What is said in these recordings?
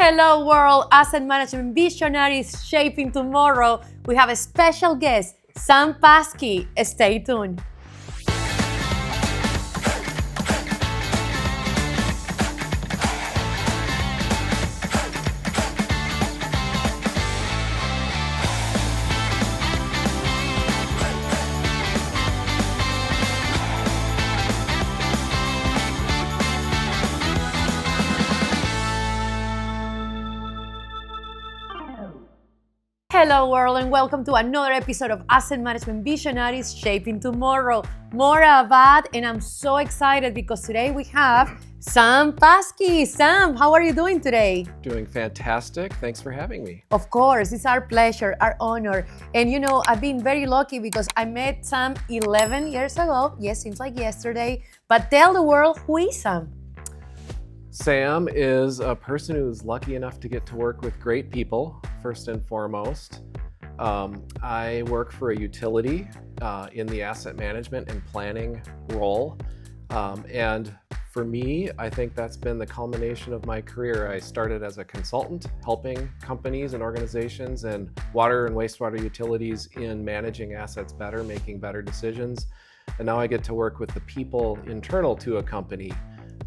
Hello world, Asset Management Visionaries shaping tomorrow. We have a special guest, Sam Paske. Stay tuned. Hello world and welcome to another episode of Asset Management Visionaries Shaping Tomorrow. Maura Abad, and I'm so excited because today we have Sam Paske. Sam, how are you doing today? Doing fantastic. Thanks for having me. Of course, it's our pleasure, our honor. And you know, I've been very lucky because I met Sam 11 years ago. Yes, seems like yesterday. But tell the world, who is Sam? Sam is a person who's lucky enough to get to work with great people, first and foremost. I work for a utility in the asset management and planning role. And for me, I think that's been the culmination of my career. I started as a consultant, helping companies and organizations and water and wastewater utilities in managing assets better, making better decisions. And now I get to work with the people internal to a company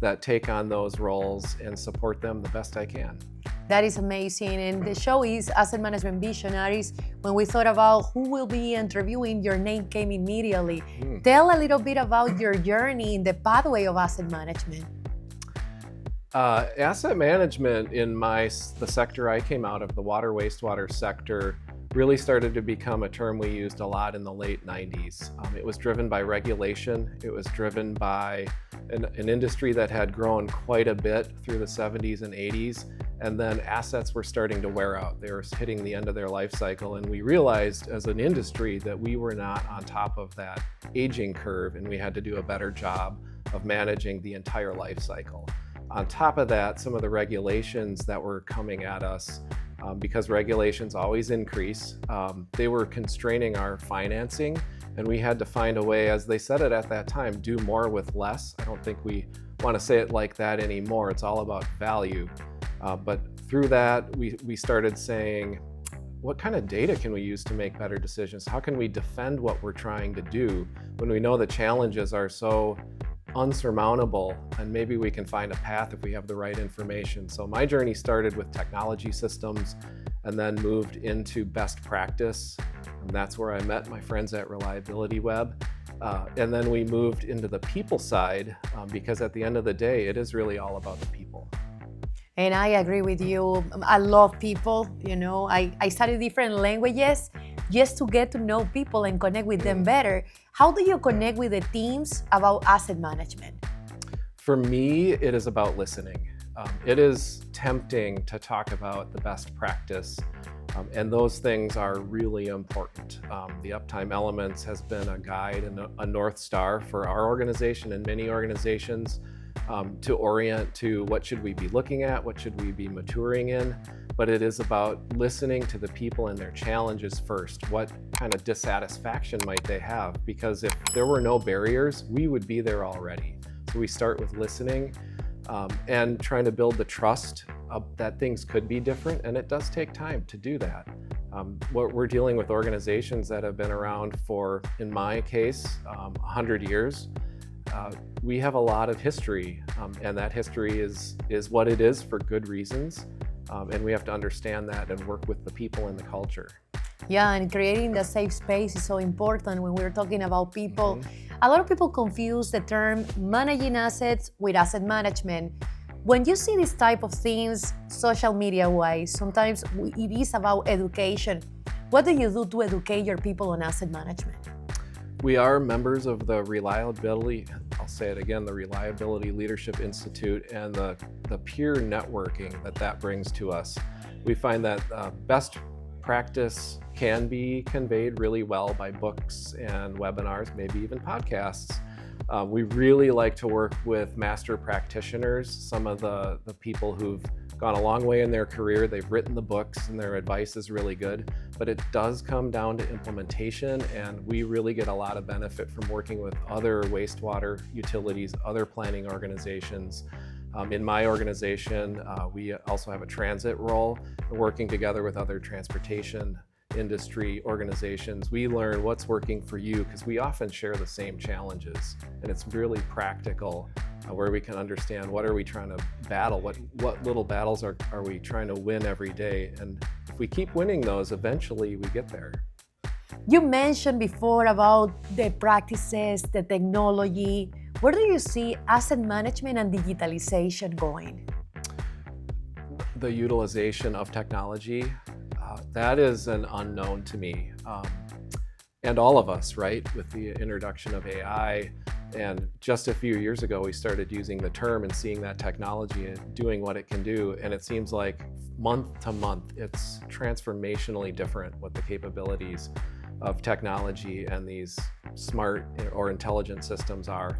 that take on those roles and support them the best I can. That is amazing. And the show is Asset Management Visionaries. When we thought about who will be interviewing, your name came immediately. Tell a little bit about your journey in the pathway of asset management. Asset management in the sector I came out of, the water wastewater sector, really started to become a term we used a lot in the late 90s. It was driven by regulation. It was driven by an industry that had grown quite a bit through the 70s and 80s, and then assets were starting to wear out. They were hitting the end of their life cycle, and we realized as an industry that we were not on top of that aging curve, and we had to do a better job of managing the entire life cycle. On top of that, some of the regulations that were coming at us, because regulations always increase, they were constraining our financing, and we had to find a way, as they said it at that time, do more with less. I don't think we want to say it like that anymore. It's all about value. But through that, we started saying, what kind of data can we use to make better decisions? How can we defend what we're trying to do when we know the challenges are so unsurmountable, and maybe we can find a path if we have the right information. So my journey started with technology systems and then moved into best practice. And that's where I met my friends at Reliability Web. And then we moved into the people side because at the end of the day, it is really all about the people. And I agree with you. I love people. You know, I study different languages just to get to know people and connect with them better. How do you connect with the teams about asset management? For me, it is about listening. It is tempting to talk about the best practice, and those things are really important. The Uptime Elements has been a guide and a North Star for our organization and many organizations to orient to what should we be looking at, what should we be maturing in. But it is about listening to the people and their challenges first. What kind of dissatisfaction might they have? Because if there were no barriers, we would be there already. So we start with listening and trying to build the trust that things could be different, and it does take time to do that. We're dealing with organizations that have been around for, in my case, 100 years. We have a lot of history, and that history is what it is for good reasons. And we have to understand that and work with the people and the culture. Yeah, and creating the safe space is so important when we're talking about people. A lot of people confuse the term managing assets with asset management. When you see this type of things, social media-wise, sometimes it is about education. What do you do to educate your people on asset management? We are members of the Reliability, I'll say it again, the Reliability Leadership Institute, and the peer networking that brings to us. We find that best practice can be conveyed really well by books and webinars, maybe even podcasts. We really like to work with master practitioners, some of the people who've gone a long way in their career. They've written the books and their advice is really good, but it does come down to implementation, and we really get a lot of benefit from working with other wastewater utilities, other planning organizations, In my organization, we also have a transit role. We're working together with other transportation industry organizations. We learn what's working for you because we often share the same challenges, and it's really practical where we can understand what are we trying to battle, what little battles are we trying to win every day, and if we keep winning those, eventually we get there. You mentioned before about the practices, the technology. Where do you see asset management and digitalization going? The utilization of technology, that is an unknown to me. And all of us, right? With the introduction of AI, and just a few years ago, we started using the term and seeing that technology and doing what it can do. And it seems like month to month, it's transformationally different what the capabilities of technology and these smart or intelligent systems are.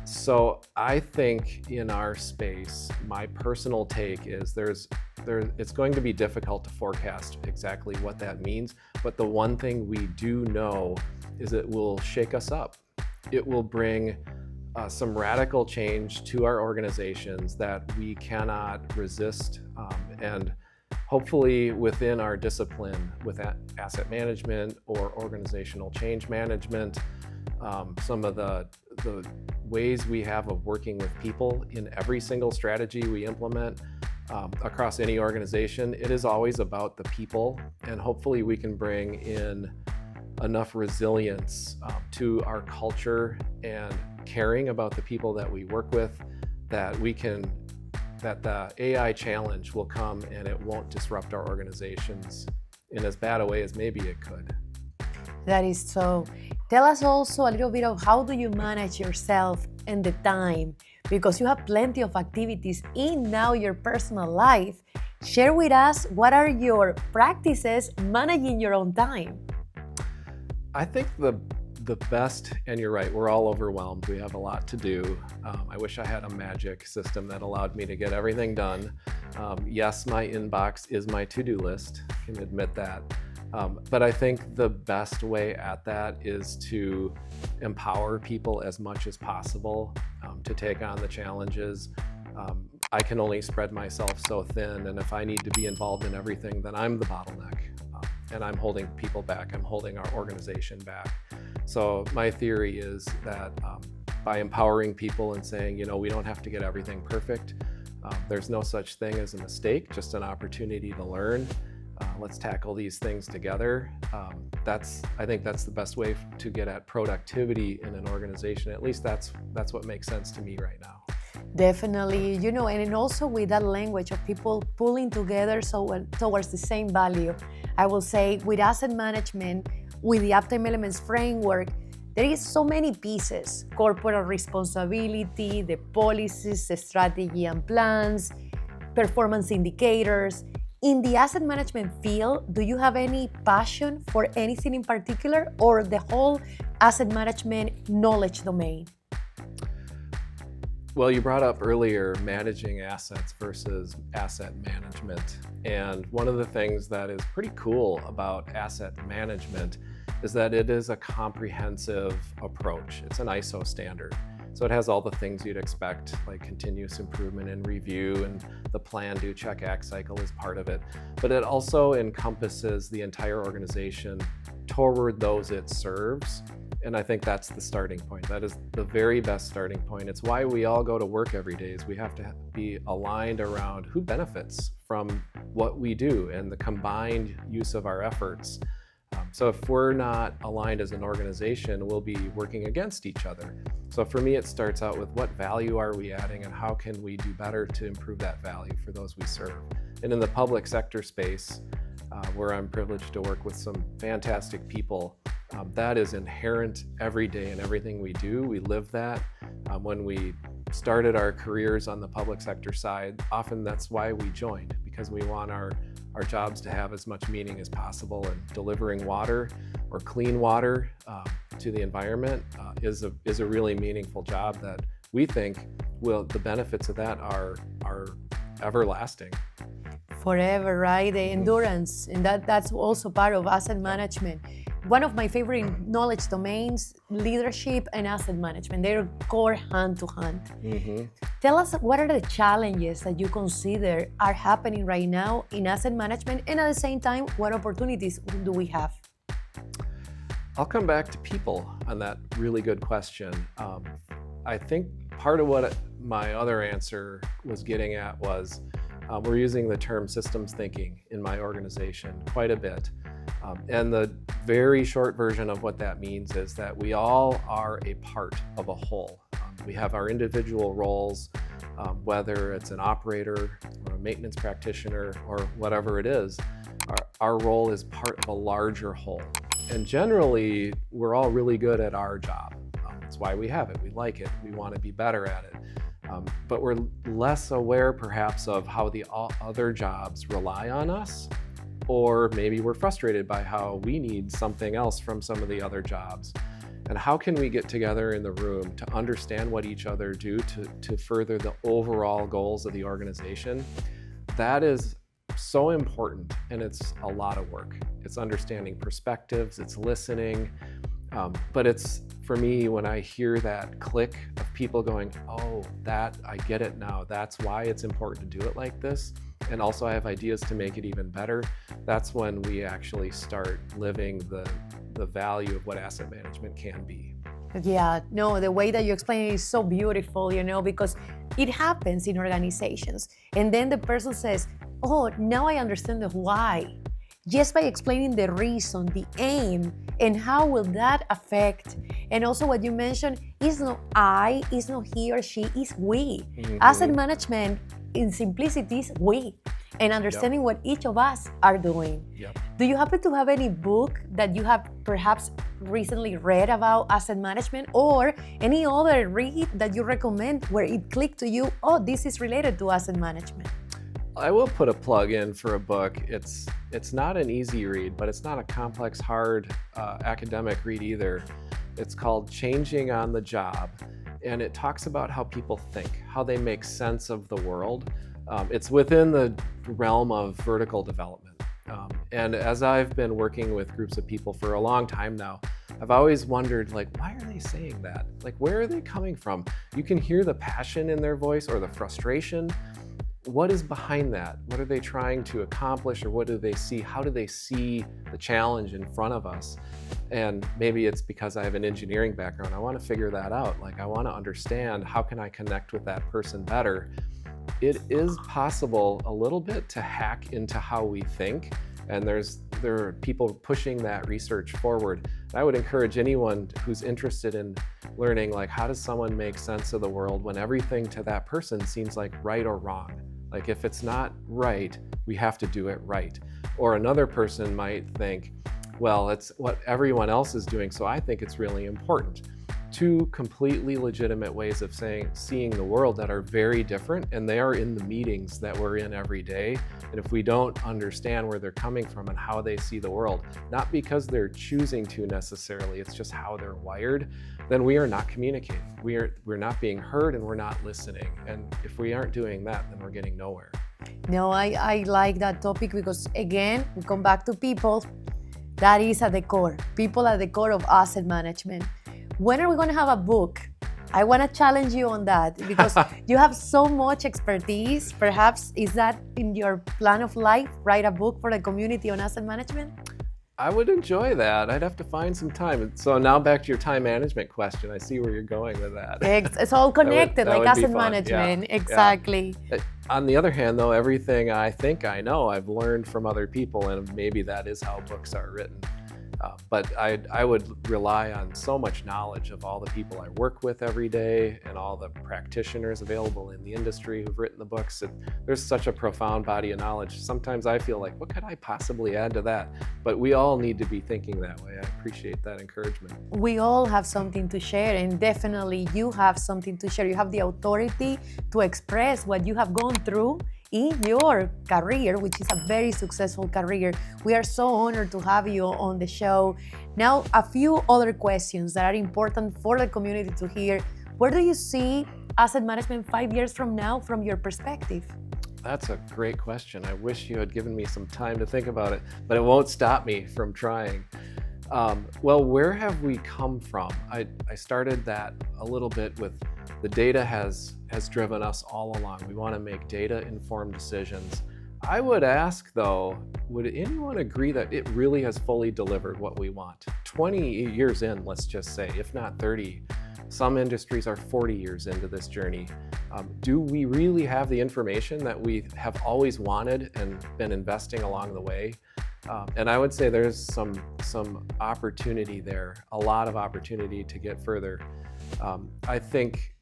So I think in our space, my personal take is it's going to be difficult to forecast exactly what that means, but the one thing we do know is it will shake us up. It will bring some radical change to our organizations that we cannot resist, and hopefully within our discipline with asset management or organizational change management, some of the ways we have of working with people in every single strategy we implement across any organization, it is always about the people, and hopefully we can bring in enough resilience to our culture and caring about the people that we work with that the AI challenge will come and it won't disrupt our organizations in as bad a way as maybe it could. That is so. Tell us also a little bit of how do you manage yourself and the time, because you have plenty of activities in now your personal life. Share with us what are your practices managing your own time. I think the best, and you're right, we're all overwhelmed. We have a lot to do. I wish I had a magic system that allowed me to get everything done. Yes, my inbox is my to-do list, I can admit that. But I think the best way at that is to empower people as much as possible to take on the challenges. I can only spread myself so thin, and if I need to be involved in everything, then I'm the bottleneck. And I'm holding people back, I'm holding our organization back. So my theory is that by empowering people and saying, we don't have to get everything perfect, there's no such thing as a mistake, just an opportunity to learn. Let's tackle these things together. I think that's the best way to get at productivity in an organization. At least that's what makes sense to me right now. Definitely, and also with that language of people pulling together towards the same value. I will say with asset management, with the Uptime Elements framework, there is so many pieces: corporate responsibility, the policies, the strategy and plans, performance indicators. In the asset management field, do you have any passion for anything in particular, or the whole asset management knowledge domain? Well, you brought up earlier managing assets versus asset management. And one of the things that is pretty cool about asset management is that it is a comprehensive approach. It's an ISO standard. So it has all the things you'd expect, like continuous improvement and review, and the plan, do, check, act cycle is part of it. But it also encompasses the entire organization toward those it serves. And I think that's the starting point. That is the very best starting point. It's why we all go to work every day, is we have to be aligned around who benefits from what we do and the combined use of our efforts. So if we're not aligned as an organization, we'll be working against each other. So for me, it starts out with what value are we adding and how can we do better to improve that value for those we serve. And in the public sector space, where I'm privileged to work with some fantastic people, that is inherent every day in everything we do. We live that. When we started our careers on the public sector side, often that's why we joined, because we want our jobs to have as much meaning as possible, and delivering water or clean water to the environment is a really meaningful job that we think the benefits of that are everlasting. Forever, right? The endurance, and that's also part of asset management. one of my favorite knowledge domains, leadership and asset management. They're core hand to hand. Tell us, what are the challenges that you consider are happening right now in asset management, and at the same time, what opportunities do we have? I'll come back to people on that really good question. I think part of what my other answer was getting at was we're using the term systems thinking in my organization quite a bit. And the very short version of what that means is that we all are a part of a whole. We have our individual roles, whether it's an operator or a maintenance practitioner or whatever it is, our role is part of a larger whole. And generally, we're all really good at our job. That's why we have it. We like it. We want to be better at it. But we're less aware, perhaps, of how the other jobs rely on us, or maybe we're frustrated by how we need something else from some of the other jobs. And how can we get together in the room to understand what each other do to further the overall goals of the organization? That is so important, and it's a lot of work. It's understanding perspectives, it's listening, but it's, for me, when I hear that click of people going, oh, that, I get it now, that's why it's important to do it like this, and also I have ideas to make it even better, that's when we actually start living the value of what asset management can be. Yeah, no, the way that you explain it is so beautiful, because it happens in organizations. And then the person says, oh, now I understand the why. Just by explaining the reason, the aim, and how will that affect. And also what you mentioned is not I, is not he or she, is we. Asset management, in simplicity, is we. And understanding what each of us are doing. Do you happen to have any book that you have perhaps recently read about asset management, or any other read that you recommend where it clicked to you, oh, this is related to asset management? I will put a plug in for a book. It's not an easy read, but it's not a complex, hard academic read either. It's called Changing on the Job, and it talks about how people think, how they make sense of the world. It's within the realm of vertical development. And as I've been working with groups of people for a long time now, I've always wondered, why are they saying that? Where are they coming from? You can hear the passion in their voice or the frustration. What is behind that? What are they trying to accomplish, or what do they see? How do they see the challenge in front of us? And maybe it's because I have an engineering background. I want to figure that out. I want to understand, how can I connect with that person better? It is possible a little bit to hack into how we think, and there are people pushing that research forward. I would encourage anyone who's interested in learning, how does someone make sense of the world when everything to that person seems like right or wrong? If it's not right, we have to do it right. Or another person might think, well, it's what everyone else is doing, so I think it's really important. Two completely legitimate ways of seeing the world that are very different, and they are in the meetings that we're in every day. And if we don't understand where they're coming from and how they see the world, not because they're choosing to necessarily, it's just how they're wired, then we are not communicating. We're not being heard, and we're not listening. And if we aren't doing that, then we're getting nowhere. No, I like that topic because, again, we come back to people. That is at the core. People at the core of asset management. When are we going to have a book? I want to challenge you on that because you have so much expertise. Perhaps, is that in your plan of life, write a book for the community on asset management? I would enjoy that. I'd have to find some time. So now back to your time management question. I see where you're going with that. It's all connected, that would asset management. Yeah. Exactly. Yeah. On the other hand, though, everything I think I know, I've learned from other people, and maybe that is how books are written. But I would rely on so much knowledge of all the people I work with every day and all the practitioners available in the industry who've written the books. There's such a profound body of knowledge. Sometimes I feel like, what could I possibly add to that? But we all need to be thinking that way. I appreciate that encouragement. We all have something to share, and definitely you have something to share. You have the authority to express what you have gone through in your career, which is a very successful career. We are so honored to have you on the show. Now, a few other questions that are important for the community to hear. Where do you see asset management 5 years from now, from your perspective? That's a great question. I wish you had given me some time to think about it, but it won't stop me from trying. Well, where have we come from? I started that a little bit with the data has driven us all along. We want to make data-informed decisions. I would ask though, would anyone agree that it really has fully delivered what we want? 20 years in, let's just say, if not 30. Some industries are 40 years into this journey. Do we really have the information that we have always wanted and been investing along the way? And I would say there's some opportunity there, a lot of opportunity to get further. I think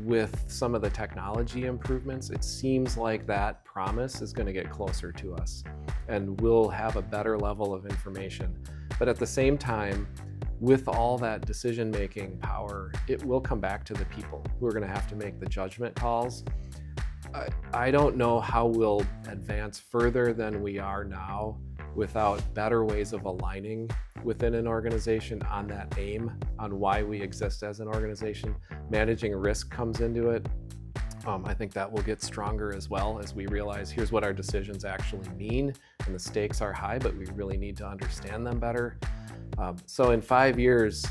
with some of the technology improvements, it seems like that promise is going to get closer to us and we'll have a better level of information. But at the same time, with all that decision-making power, it will come back to the people who are going to have to make the judgment calls. I don't know how we'll advance further than we are now without better ways of aligning within an organization on that aim, on why we exist as an organization. Managing risk comes into it. I think that will get stronger as well as we realize here's what our decisions actually mean, and the stakes are high, but we really need to understand them better. So in 5 years,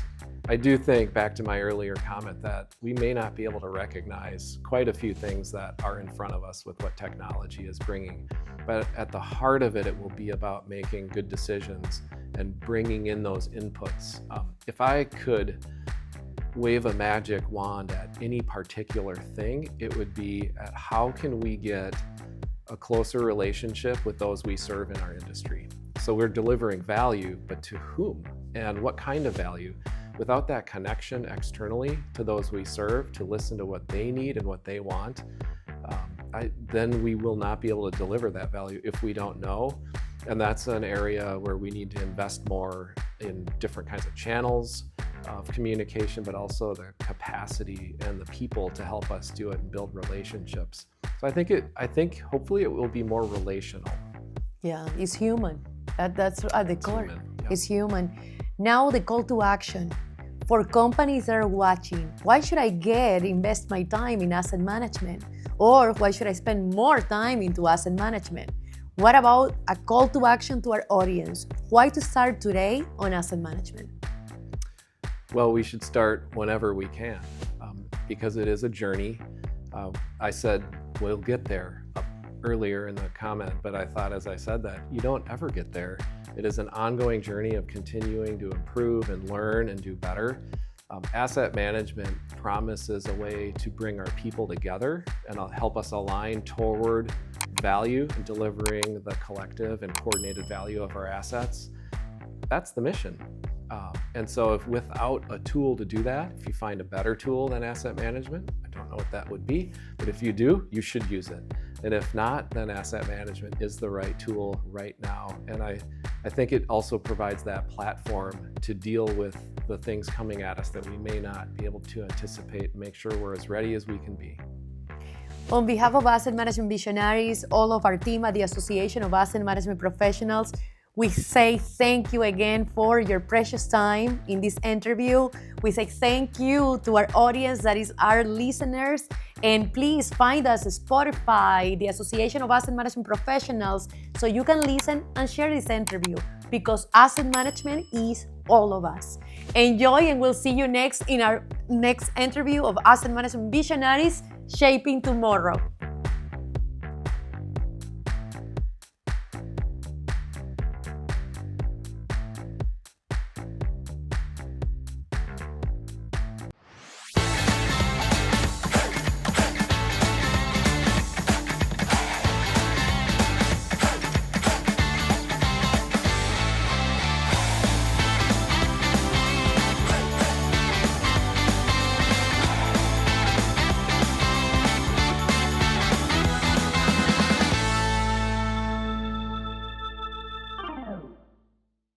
I do think, back to my earlier comment, that we may not be able to recognize quite a few things that are in front of us with what technology is bringing. But at the heart of it, it will be about making good decisions and bringing in those inputs. If I could wave a magic wand at any particular thing, it would be at how can we get a closer relationship with those we serve in our industry. So we're delivering value, but to whom and what kind of value? Without that connection externally to those we serve, to listen to what they need and what they want, then we will not be able to deliver that value if we don't know. And that's an area where we need to invest more in different kinds of channels of communication, but also the capacity and the people to help us do it and build relationships. So I think hopefully it will be more relational. Yeah, it's human. That's at the core. Human, yeah. It's human. Now the call to action. For companies that are watching, why should I invest my time in asset management? Or why should I spend more time into asset management? What about a call to action to our audience? Why to start today on asset management? Well, we should start whenever we can, because it is a journey. I said we'll get there earlier in the comment, but I thought as I said that, you don't ever get there. It is an ongoing journey of continuing to improve and learn and do better. Asset management promises a way to bring our people together and help us align toward value and delivering the collective and coordinated value of our assets. That's the mission. And so if without a tool to do that, if you find a better tool than asset management, I don't know what that would be, but if you do, you should use it. And if not, then asset management is the right tool right now. And I think it also provides that platform to deal with the things coming at us that we may not be able to anticipate and make sure we're as ready as we can be. On behalf of Asset Management Visionaries, all of our team at the Association of Asset Management Professionals, we say thank you again for your precious time in this interview. We say thank you to our audience, that is our listeners. And please find us at Spotify, the Association of Asset Management Professionals, so you can listen and share this interview, because asset management is all of us. Enjoy, and we'll see you next in our next interview of Asset Management Visionaries, Shaping Tomorrow.